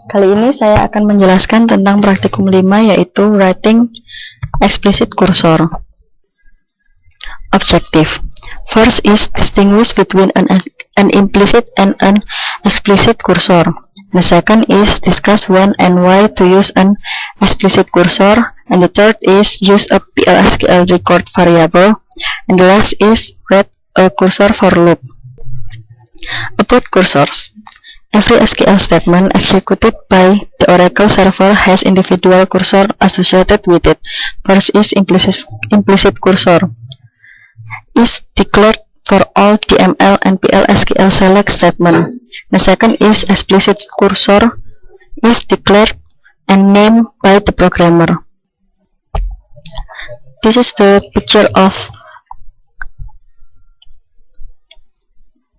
Kali ini saya akan menjelaskan tentang praktikum 5, yaitu writing explicit cursor. Objective. First is distinguish between an implicit and an explicit cursor. The second is discuss when and why to use an explicit cursor. And the third is use a PL/SQL record variable. And the last is write a cursor for loop. About cursors. Every SQL statement executed by the Oracle server has individual cursor associated with it. First is implicit cursor. Is declared for all DML and PL/SQL select statement. The second is explicit cursor. Is declared and named by the programmer. This is the picture of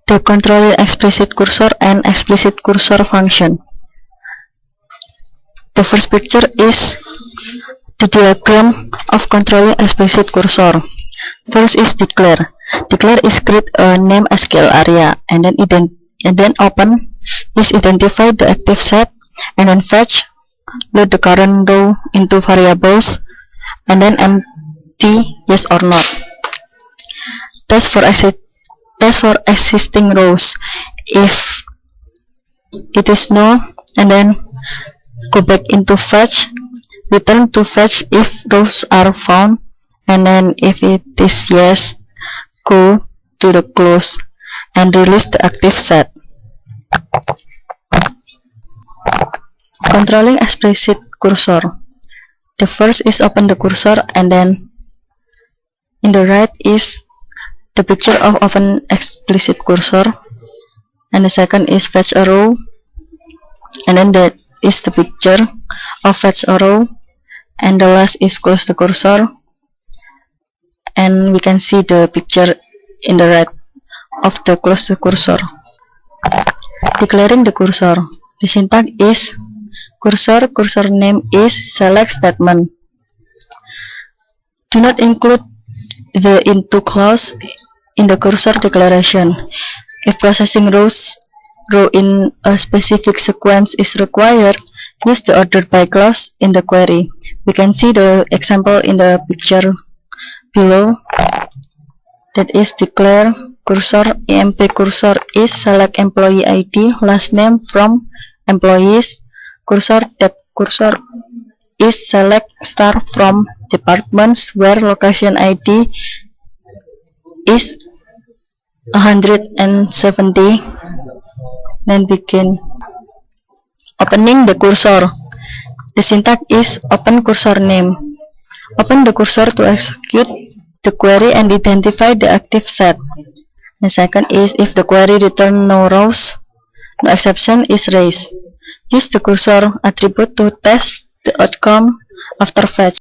the controlling explicit cursor and explicit cursor function. The first picture is the diagram of controlling explicit cursor. First is declare. Declare is create a name SQL area, and then open is identify the active set, and then fetch, load the current row into variables, and then empty yes or not. Test for existing rows. If it is no, and then go back into fetch, return to fetch if rows are found, and then if it is yes, go to the close and release the active set. Controlling explicit cursor. The first is open the cursor, and then in the right is the picture of open explicit cursor, and the second is fetch a row, and then that is the picture of fetch a row, and the last is close the cursor, and we can see the picture in the right of the close the cursor. Declaring the cursor. The syntax is cursor name is select statement. Do not include the into clause in the cursor declaration. If processing row in a specific sequence is required, use the ordered by clause in the query. We can see the example in the picture below. That is declare cursor emp cursor is select employee ID last name from employees. Cursor tab cursor is select star from departments where location ID is 170. Then begin opening the cursor. The syntax is open cursor name. Open the cursor to execute the query and identify the active set. The second is if the query return no rows, no exception is raised. Use the cursor attribute to test the outcome after fetch.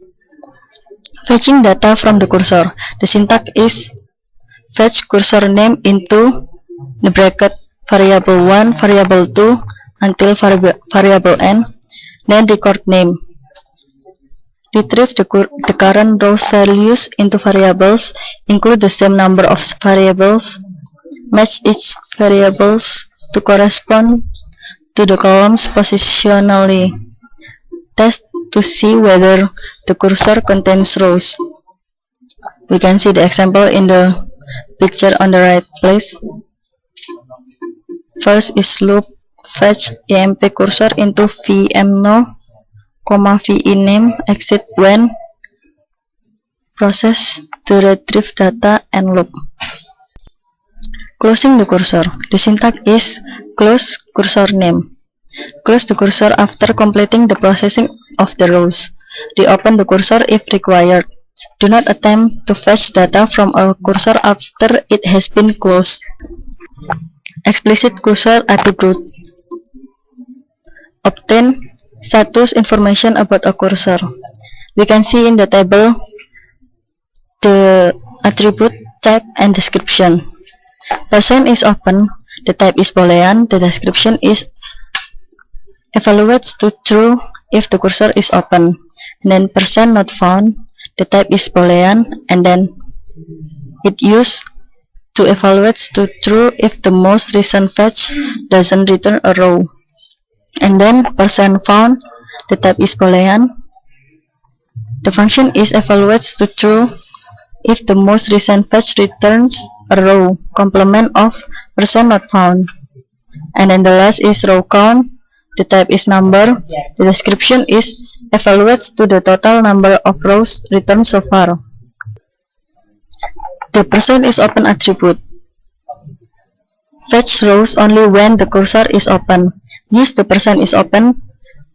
Fetching data from the cursor. The syntax is fetch cursor name into the bracket variable 1, variable 2 until variable n, then record name. Retrieve the current rows values into variables, include the same number of variables, match each variables to correspond to the columns positionally. Test to see whether the cursor contains rows. We can see the example in the picture on the right place. First is loop fetch emp cursor into vmno, vname exit when process to retrieve data and loop. Closing the cursor. The syntax is close cursor name. Close the cursor after completing the processing of the rows. Reopen the cursor if required. Do not attempt to fetch data from a cursor after it has been closed. Explicit cursor attribute. Obtain status information about a cursor. We can see in the table the attribute, type, and description. Percent is open, the type is boolean, the description is evaluates to true if the cursor is open, and then percent not found, the type is boolean, and then it used to evaluate to true if the most recent fetch doesn't return a row. and then %found, the type is Boolean. The function is evaluates to true if the most recent fetch returns a row complement of %not found. And then the last is row count, the type is number, the description is evaluates to the total number of rows returned so far. The % is open attribute. Fetch rows only when the cursor is open. Use the % is open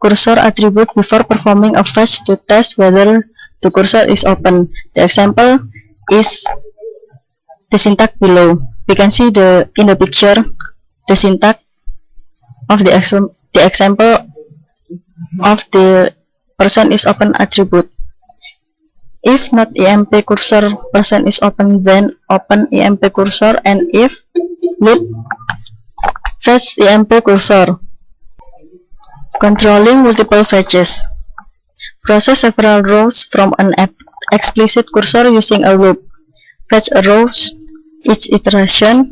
cursor attribute before performing a fetch to test whether the cursor is open. The example is the syntax below. We can see in the picture the syntax of the example of the % is open attribute. If not emp cursor % is open, then open emp cursor, and if loop fetch emp cursor. Controlling multiple fetches. Process several rows from an explicit cursor using a loop. Fetch a rows each iteration,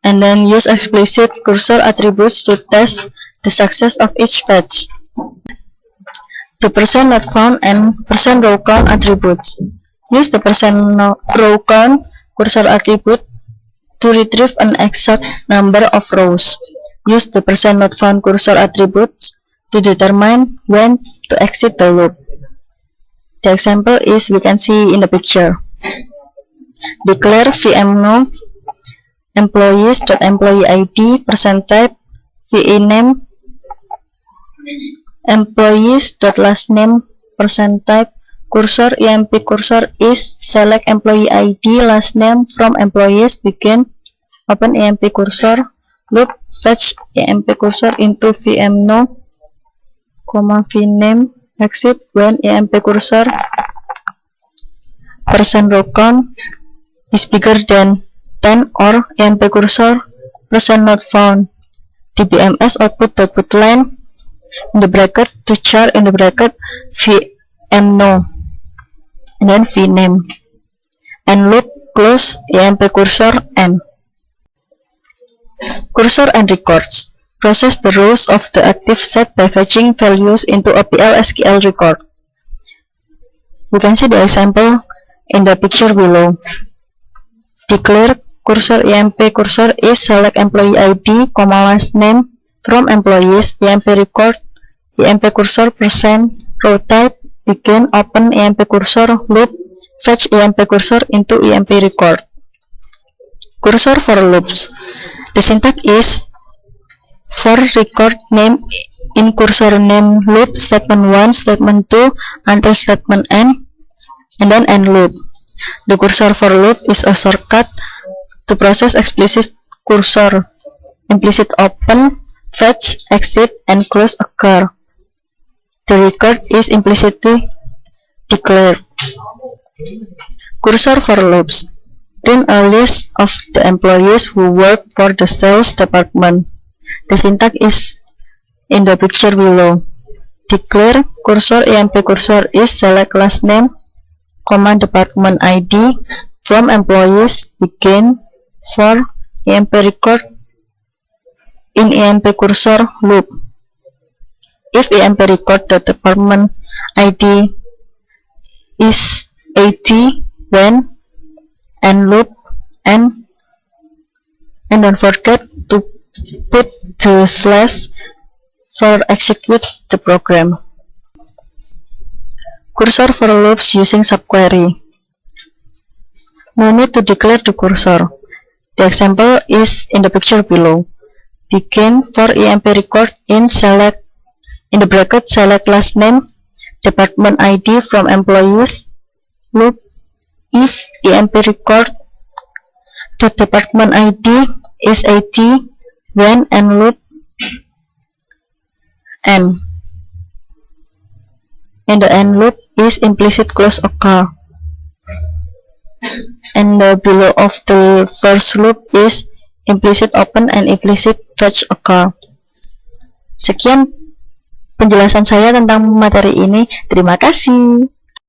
and then use explicit cursor attributes to test the success of each fetch. The %not found and %row count attributes. Use the %row count cursor attribute to retrieve an exact number of rows. Use the %not found cursor attributes to determine when to exit the loop. The example is we can see in the picture. Declare vmno employees.employee_id %type vename employees.lastname %type cursor emp cursor is select employee id last name from employees begin open emp cursor loop fetch emp cursor into vmno vname exit when emp cursor %row count is bigger than 10 or emp cursor %not found. dbms output.putline in the bracket to char in the bracket vmno and then vname and loop close emp cursor m. Cursor and records. Process the rows of the active set by fetching values into a PL/SQL record. We can see the example in the picture below. Declare cursor emp cursor is select employee id, last name from employees, emp record, emp cursor %row type, begin open emp cursor loop, fetch emp cursor into emp record. Cursor for loops. The syntax is for record name in cursor name loop statement 1, statement 2 until statement n, and then end loop. The cursor for loop is a shortcut to process explicit cursor. Implicit open, fetch, exit, and close occur. The record is implicitly declared. Cursor for loops. Print a list of the employees who work for the sales department. The syntax is in the picture below. Declare cursor emp cursor is select last name, department ID from employees begin for emp record in emp cursor loop. If emp record the department ID is 80, then end loop and don't forget to put the slash for execute the program. Cursor for loops using subquery. No need to declare the cursor. The example is in the picture below. Begin for emp record in select in the bracket select last name, department ID from employees, loop if emp record the department ID is 80, when and loop n. In the end loop is implicit close occur, and the below of the first loop is implicit open and implicit fetch occur. Sekian penjelasan saya tentang materi ini. Terima kasih.